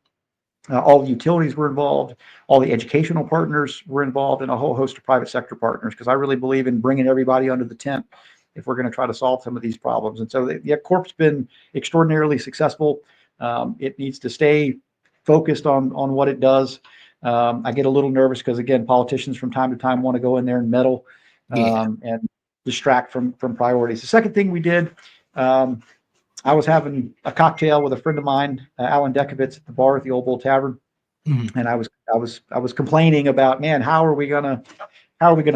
All the utilities were involved. All the educational partners were involved, and a whole host of private sector partners, because I really believe in bringing everybody under the tent if we're going to try to solve some of these problems. And so the Corp's been extraordinarily successful. It needs to stay focused on what it does. I get a little nervous because, again, politicians from time to time want to go in there and meddle Yeah. and distract from priorities. The second thing we did, I was having a cocktail with a friend of mine, Alan Dekovitz, at the bar at the Old Bull Tavern, Hmm. and I was complaining about, man, how are we gonna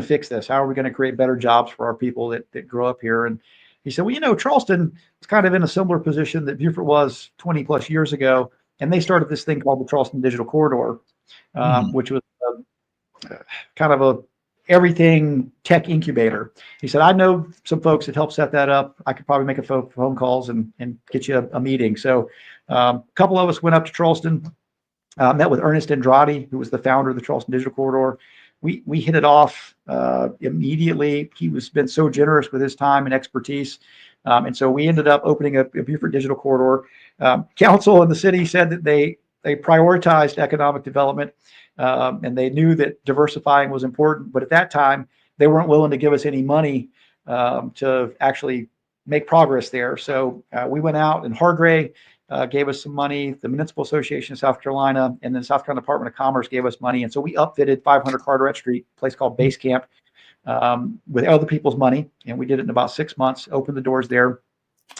fix this? How are we gonna create better jobs for our people that grow up here? And he said, well, Charleston is kind of in a similar position that Beaufort was 20 plus years ago, and they started this thing called the Charleston Digital Corridor, Hmm. which was kind of a everything tech incubator. He said, I know some folks that helped set that up. I could probably make a phone calls and get you a meeting. So a couple of us went up to Charleston, met with Ernest Andrade, who was the founder of the Charleston Digital Corridor. We hit it off immediately. He was been so generous with his time and expertise. And so we ended up opening a Beaufort Digital Corridor. Council and the city said that they prioritized economic development, and they knew that diversifying was important. But at that time, they weren't willing to give us any money to actually make progress there. So we went out, and Hargray gave us some money. The Municipal Association of South Carolina and then South Carolina Department of Commerce gave us money. And so we upfitted 500 Carteret Street, a place called Base Camp, with other people's money. And we did it in about 6 months, opened the doors there.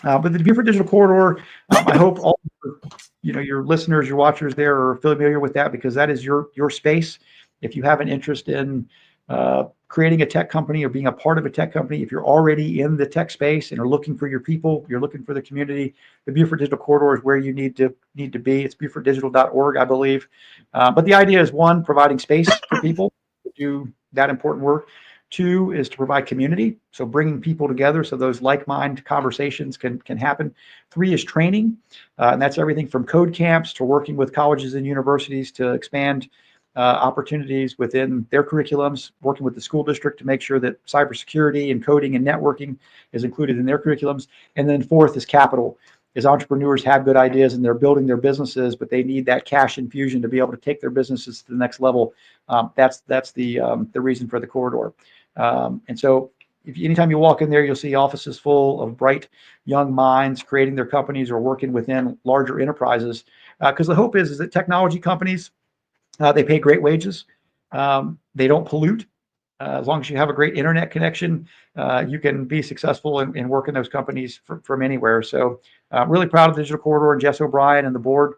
But the Beaufort Digital Corridor, I hope all your listeners, your watchers there are familiar with that, because that is your space. If you have an interest in creating a tech company or being a part of a tech company, if you're already in the tech space and are looking for your people, you're looking for the community, the Beaufort Digital Corridor is where you need to be. It's beaufortdigital.org, I believe. But the idea is, one, providing space for people to do that important work. Two is to provide community, so bringing people together so those like-minded conversations can happen. Three is training, and that's everything from code camps to working with colleges and universities to expand opportunities within their curriculums, working with the school district to make sure that cybersecurity and coding and networking is included in their curriculums. And then fourth is capital, is entrepreneurs have good ideas and they're building their businesses, but they need that cash infusion to be able to take their businesses to the next level. That's the reason for the corridor. And so anytime you walk in there, you'll see offices full of bright young minds creating their companies or working within larger enterprises. Because the hope is that technology companies, they pay great wages. They don't pollute. As long as you have a great internet connection, you can be successful in work in those companies from anywhere. So really proud of the Digital Corridor and Jess O'Brien and the board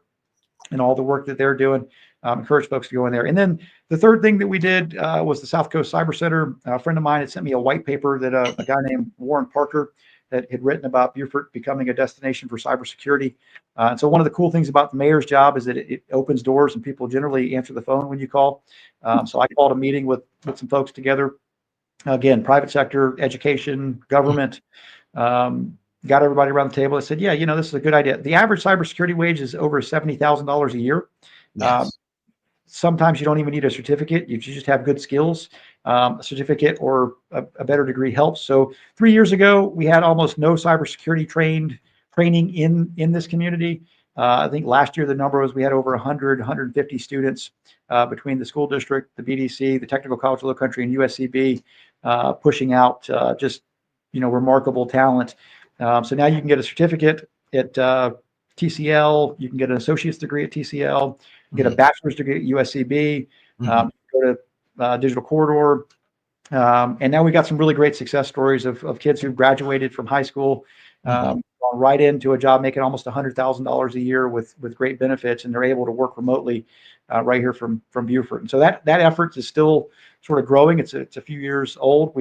and all the work that they're doing. Encourage folks to go in there. And then the third thing that we did was the South Coast Cyber Center. A friend of mine had sent me a white paper that a guy named Warren Parker that had written about Beaufort becoming a destination for cybersecurity. And so one of the cool things about the mayor's job is that it opens doors and people generally answer the phone when you call. So I called a meeting with some folks together. Again, private sector, education, government, got everybody around the table. I said, yeah, this is a good idea. The average cybersecurity wage is over $70,000 a year. Yes. Sometimes you don't even need a certificate. You just have good skills. A certificate or a better degree helps. So 3 years ago, we had almost no cybersecurity training in this community. I think last year the number was we had over 150 students between the school district, the BDC, the Technical College of Low Country, and USCB pushing out just remarkable talent. So now you can get a certificate at TCL. You can get an associate's degree at TCL. Get a bachelor's degree at USCB. Mm-hmm. go to Digital Corridor. And now we got some really great success stories of kids who graduated from high school, Mm-hmm. gone right into a job making almost $100,000 a year with great benefits, and they're able to work remotely right here from Beaufort. And so that effort is still sort of growing. It's a few years old.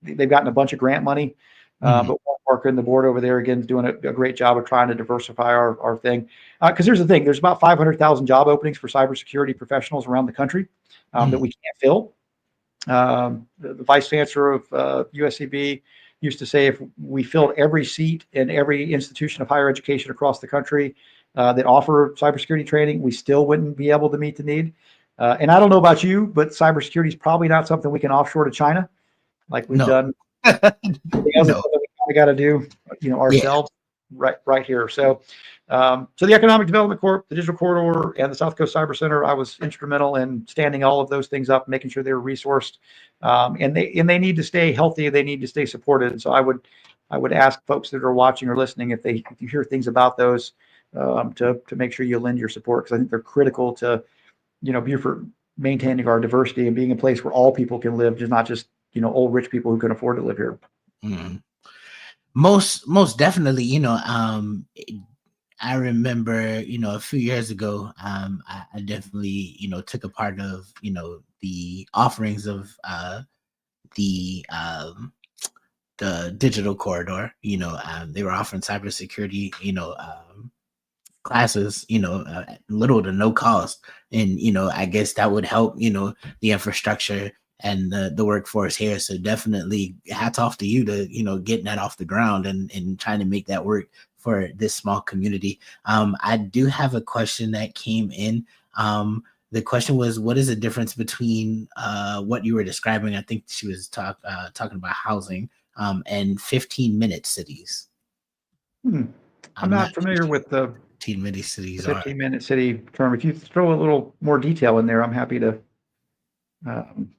They've gotten a bunch of grant money, Mm-hmm. but Parker and the board over there again is doing a great job of trying to diversify our thing. Because here's the thing: there's about 500,000 job openings for cybersecurity professionals around the country that we can't fill. The vice chancellor of USCB used to say if we filled every seat in every institution of higher education across the country that offer cybersecurity training, we still wouldn't be able to meet the need. And I don't know about you, but cybersecurity is probably not something we can offshore to China like we've No. done everything else. It's No. something we kind of got to do, Yeah. ourselves right here. So the Economic Development Corp, the Digital Corridor, and the South Coast Cyber Center, I was instrumental in standing all of those things up, making sure they were resourced, and they need to stay healthy. They need to stay supported. And so I would ask folks that are watching or listening if you hear things about those to make sure you lend your support, because I think they're critical to Beaufort maintaining our diversity and being a place where all people can live, just not just old rich people who can afford to live here. Mm-hmm. Most definitely, I remember, a few years ago, I definitely, took a part of, the offerings of the the digital corridor. They were offering cybersecurity, classes, little to no cost. And, I guess that would help, the infrastructure and the workforce here. So definitely hats off to you to, getting that off the ground and trying to make that work for this small community. I do have a question that came in. The question was, what is the difference between what you were describing? I think she was talking about housing and 15-minute cities. I'm I'm not not familiar with the 15-minute cities are. 15-minute city term. If you throw a little more detail in there, I'm um,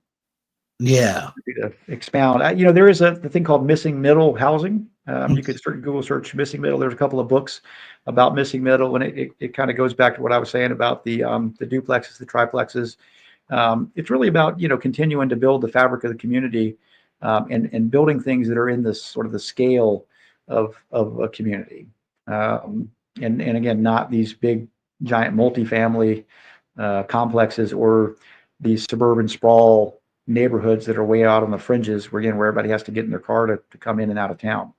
Yeah. happy to expound. There is the thing called missing middle housing. You could Google search missing middle. There's a couple of books about missing middle, and it kind of goes back to what I was saying about the duplexes, the triplexes. It's really about continuing to build the fabric of the community, and building things that are in this sort of the scale of a community. And again, not these big giant multifamily complexes or these suburban sprawl neighborhoods that are way out on the fringes where everybody has to get in their car to come in and out of town.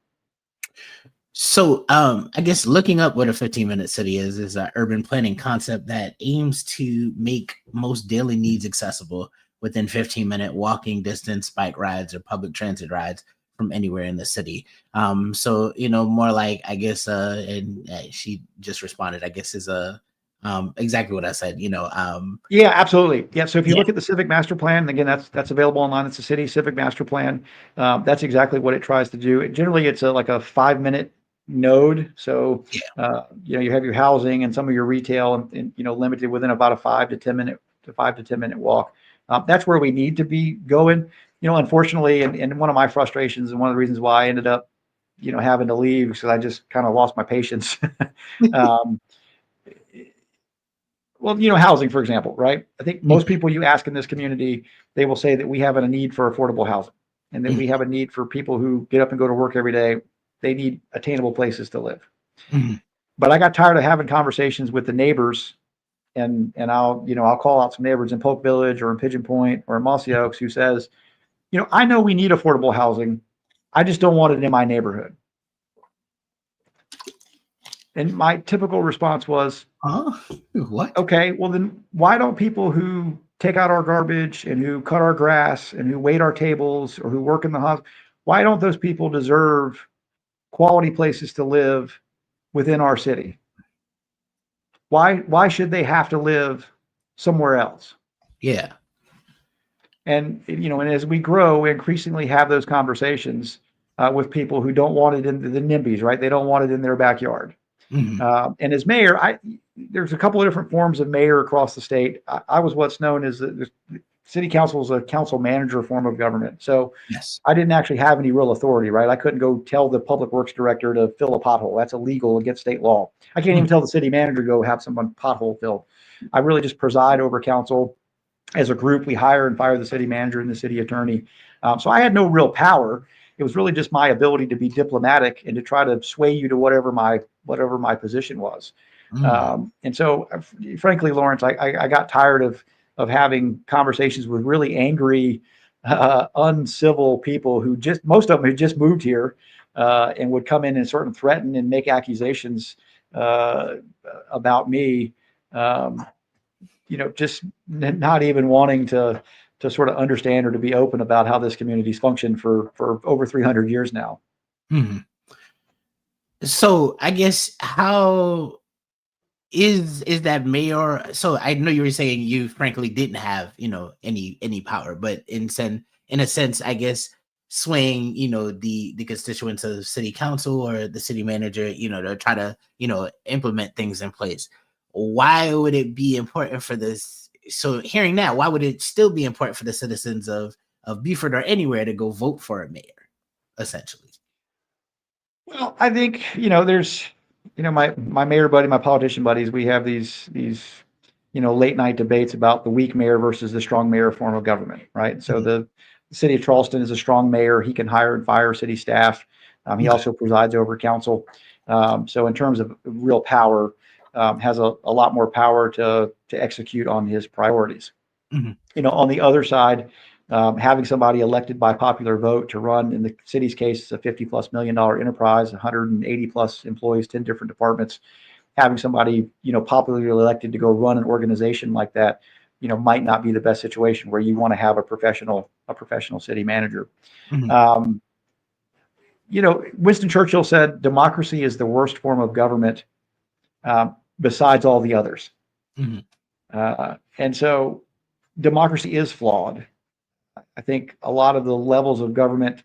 So, I guess looking up what a 15-minute city is an urban planning concept that aims to make most daily needs accessible within 15-minute walking distance, bike rides, or public transit rides from anywhere in the city. So, more like, I guess, and she just responded, I guess, is exactly what I said, Yeah, absolutely. Yeah. So if you yeah, look at the civic master plan, again, that's available online. It's a city civic master plan. That's exactly what it tries to do. Generally, it's like a 5-minute node. So yeah. you have your housing and some of your retail, and limited within about a 5 to 10 minute walk. That's where we need to be going. Unfortunately, and one of my frustrations and one of the reasons why I ended up having to leave, because I just kind of lost my patience. um, Well, housing, for example, right? I think most Mhm, people you ask in this community, they will say that we have a need for affordable housing, and that mhm, we have a need for people who get up and go to work every day. They need attainable places to live. mhm. But I got tired of having conversations with the neighbors, and I'll call out some neighbors in Polk Village or in Pigeon Point or in Mossy Oaks who says, I know we need affordable housing. I just don't want it in my neighborhood. And my typical response was, Huh? What? okay, well then why don't people who take out our garbage and who cut our grass and who wait our tables or who work in the hospital, why don't those people deserve quality places to live within our city? Why should they have to live somewhere else? Yeah. And as we grow, we increasingly have those conversations with people who don't want it in the NIMBYs, right? They don't want it in their backyard. Mhm, And as mayor, there's a couple of different forms of mayor across the state. I was what's known as the city council is a council manager form of government. So yes. I didn't actually have any real authority, right? I couldn't go tell the public works director to fill a pothole. That's illegal against state law. I can't Mhm, even tell the city manager to go have someone pothole filled. I really just preside over council. as a group, we hire and fire the city manager and the city attorney. So I had no real power. It was really just my ability to be diplomatic and to try to sway you to whatever my position was. Mm, And so, frankly, Lawrence, I got tired of having conversations with really angry, uncivil people who just most of them had just moved here and would come in and sort of threaten and make accusations uh, about me. Um, just not even wanting to sort of understand or to be open about how this community's functioned for over 300 years now. mhm. So I guess how is that mayor? So I know you were saying you frankly didn't have any power, but in a sense, I guess swaying the constituents of city council or the city manager, to try to implement things in place. Why would it be important for this? So hearing that, why would it still be important for the citizens of Beaufort or anywhere to go vote for a mayor? Essentially. Well, I think, there's, my mayor buddy, my politician buddies, we have these, late night debates about the weak mayor versus the strong mayor form of government, right? So Mhm. the city of Charleston is a strong mayor. He can hire and fire city staff. He Okay. also presides over council. So in terms of real power, has a lot more power to execute on his priorities. Mhm. On the other side, having somebody elected by popular vote to run, in the city's case, it's a $50+ million enterprise, 180 plus employees, 10 different departments. Having somebody, popularly elected to go run an organization like that, might not be the best situation where you want to have a professional city manager. Mhm. Um, Winston Churchill said, democracy is the worst form of government besides all the others. Mhm. And so democracy is flawed. I think a lot of the levels of government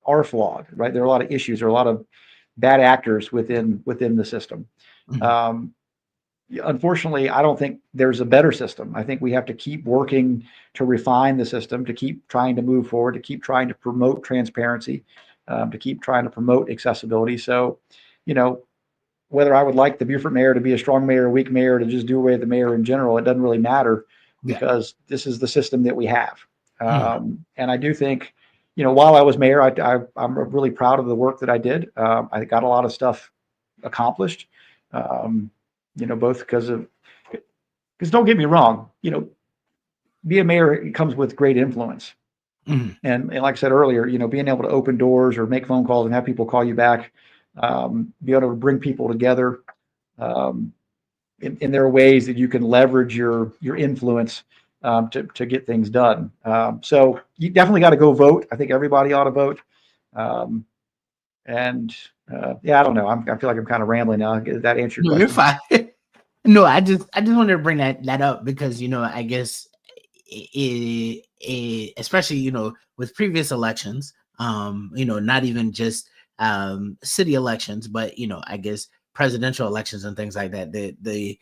are flawed, right? There are a lot of issues, there are a lot of bad actors within the system. Mhm. Um, Unfortunately, I don't think there's a better system. I think we have to keep working to refine the system, to keep trying to move forward, to keep trying to promote transparency, to keep trying to promote accessibility. So, you know, whether I would like the Beaufort mayor to be a strong mayor, a weak mayor, to just do away with the mayor in general, it doesn't really matter Yeah. because this is the system that we have. Mhm. And I do think, while I was mayor, I'm really proud of the work that I did. I got a lot of stuff accomplished, um, both because don't get me wrong, being a mayor comes with great influence. Mhm. And like I said earlier, being able to open doors or make phone calls and have people call you back, be able to bring people together. Um, and there are ways that you can leverage your influence to get things done. So you definitely got to go vote. I think everybody ought to vote. Um, and yeah, I don't know. I feel like I'm kind of rambling now. Did that answer your No, you're question? fine. No, I just wanted to bring that up because I guess especially with previous elections, not even just city elections, but I guess presidential elections and things like that. The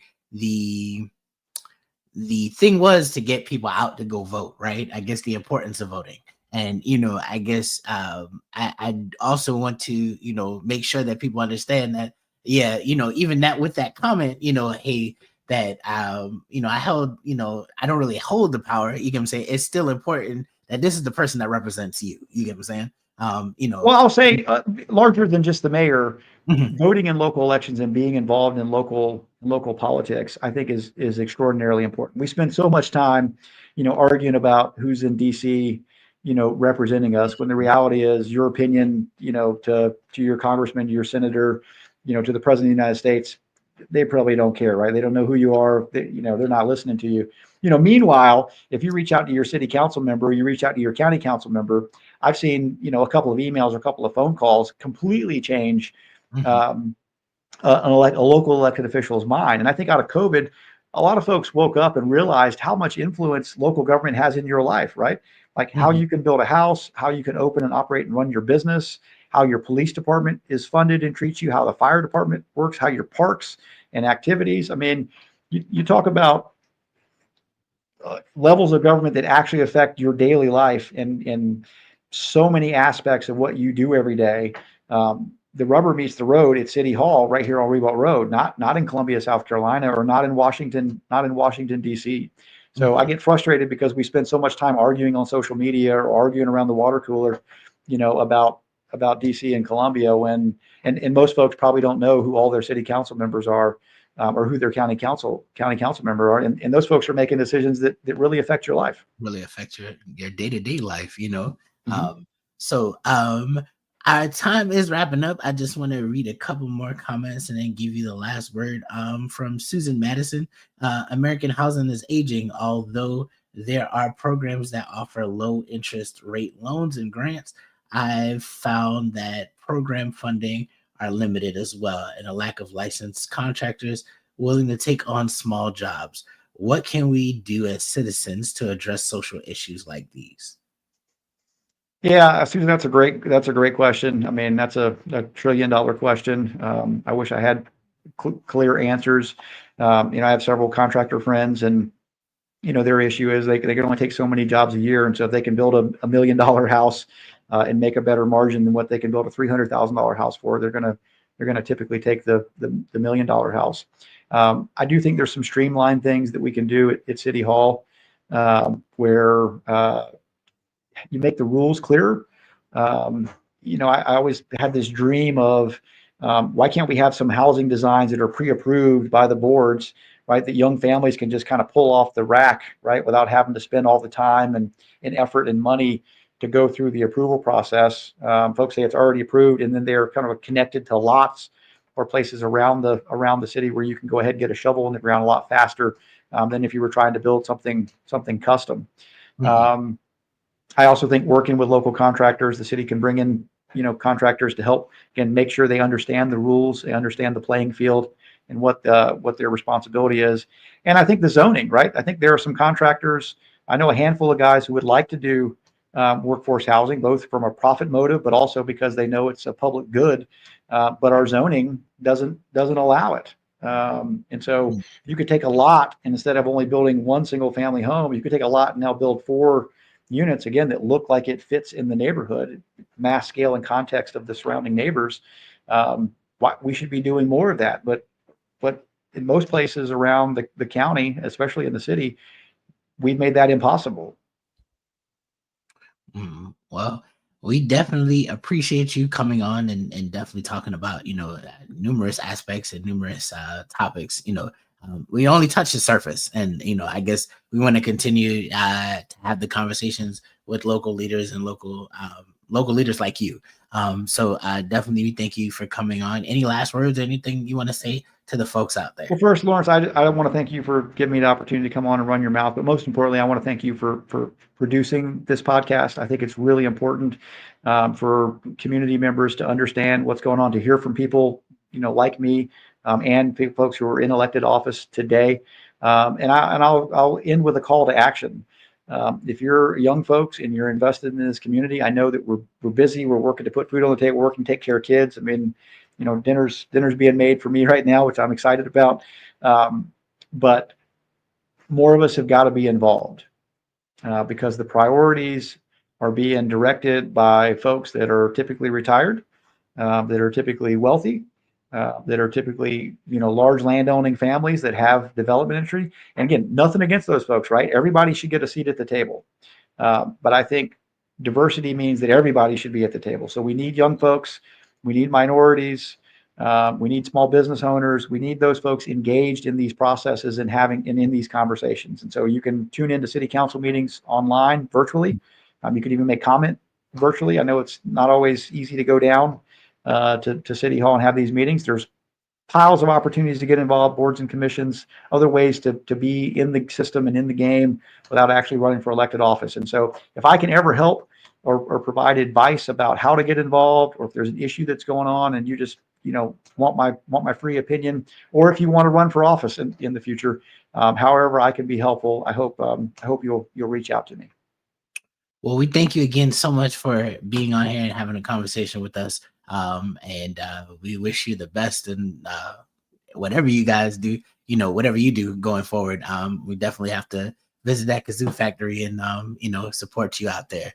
the thing was to get people out to go vote, right? I guess the importance of voting. And I guess I also want to make sure that people understand that, yeah, even that with that comment, hey, that I held, I don't really hold the power. You get what I'm saying? It's still important that this is the person that represents you. You get what I'm saying? um you know Well, I'll say larger than just the mayor, mhm, voting in local elections and being involved in local politics, I think is extraordinarily important. We spend so much time, arguing about who's in DC, representing us, when the reality is your opinion, to your congressman, to your senator, to the president of the United States, they probably don't care, right? They don't know who you are. They're not listening to you. Meanwhile, if you reach out to your city council member, you reach out to your county council member, I've seen, a couple of emails or a couple of phone calls completely change mhm, um, a local elected official's mind. And I think out of COVID, a lot of folks woke up and realized how much influence local government has in your life, right? Like how mhm, you can build a house, how you can open and operate and run your business, how your police department is funded and treats you, how the fire department works, how your parks and activities. I mean, you talk about levels of government that actually affect your daily life and so many aspects of what you do every day. The rubber meets the road at City Hall right here on Reebok Road, not in Columbia, South Carolina, or not in Washington D.C. So I get frustrated because we spend so much time arguing on social media or arguing around the water cooler, about DC and Columbia and most folks probably don't know who all their city council members are, or who their county council member are, and those folks are making decisions that really affect your life. really affect your day-to-day life, you know. Hmm. um so our time is wrapping up. I just want to read a couple more comments and then give you the last word. From Susan Madison. American housing is aging, although there are programs that offer low interest rate loans and grants. I've found that program funding are limited as well, and a lack of licensed contractors willing to take on small jobs. What can we do as citizens to address social issues like these? Yeah, Susan, that's a great question. I mean, that's a $1 trillion question. I wish I had clear answers. I have several contractor friends, and their issue is they can only take so many jobs a year, and so if they can build a $1 million house and make a better margin than what they can build a $300,000 house for, they're gonna typically take the $1 million house. I do think there's some streamlined things that we can do at City Hall, where you make the rules clearer. I always had this dream of, why can't we have some housing designs that are pre-approved by the boards, right? That young families can just kind of pull off the rack, right, without having to spend all the time and effort and money to go through the approval process. Folks say it's already approved, and then they're kind of connected to lots or places around the city where you can go ahead and get a shovel in the ground a lot faster, than if you were trying to build something custom. Mhm. Um, I also think working with local contractors, the city can bring in, contractors to help, again, make sure they understand the rules, they understand the playing field and what their responsibility is. And I think the zoning, right? I think there are some contractors. I know a handful of guys who would like to do workforce housing, both from a profit motive, but also because they know it's a public good. But our zoning doesn't allow it. And so you could take a lot, and instead of only building one single family home, you could take a lot and now build four units again that look like it fits in the neighborhood, mass scale and context of the surrounding neighbors. We should be doing more of that, but in most places around the county, especially in the city, we've made that impossible. Well, we definitely appreciate you coming on and definitely talking about, numerous aspects and numerous topics. We only touch the surface, and I guess we want to continue to have the conversations with local leaders and local leaders like you. So definitely thank you for coming on. Any last words, anything you want to say to the folks out there? Well, first, Lawrence, I want to thank you for giving me the opportunity to come on and run your mouth. But most importantly, I want to thank you for producing this podcast. I think it's really important, for community members to understand what's going on, to hear from people, like me, and folks who are in elected office today. I'll end with a call to action. If you're young folks and you're invested in this community, I know that we're busy. We're working to put food on the table, working to take care of kids. I mean, dinner's being made for me right now, which I'm excited about. But more of us have got to be involved, because the priorities are being directed by folks that are typically retired, that are typically wealthy, that are typically, large landowning families that have development industry. And again, nothing against those folks, right? Everybody should get a seat at the table. But I think diversity means that everybody should be at the table. So we need young folks, we need minorities, we need small business owners, we need those folks engaged in these processes and in these conversations. And so you can tune into city council meetings online, virtually. You can even make comment virtually. I know it's not always easy to go down to City Hall and have these meetings. There's piles of opportunities to get involved, boards and commissions, other ways to be in the system and in the game without actually running for elected office. And so if I can ever help or provide advice about how to get involved, or if there's an issue that's going on and you just, want my free opinion, or if you want to run for office in the future, however I can be helpful, I hope you'll reach out to me. Well, we thank you again so much for being on here and having a conversation with us. And we wish you the best in whatever you guys do, whatever you do going forward. We definitely have to visit that kazoo factory and, support you out there.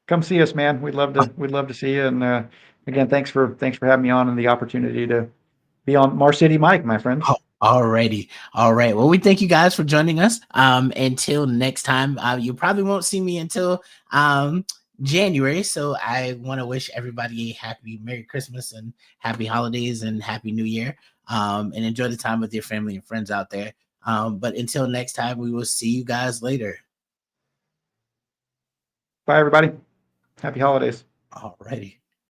Come see us, man. We'd love to see you. And again, thanks for having me on and the opportunity to be on Marsh City Mic, my friend. Oh, Alrighty. All right. Well, we thank you guys for joining us. Until next time, you probably won't see me until January. So I want to wish everybody a happy Merry Christmas and happy holidays and happy New Year. And enjoy the time with your family and friends out there. But until next time, we will see you guys later. Bye, everybody. Happy holidays. Alrighty.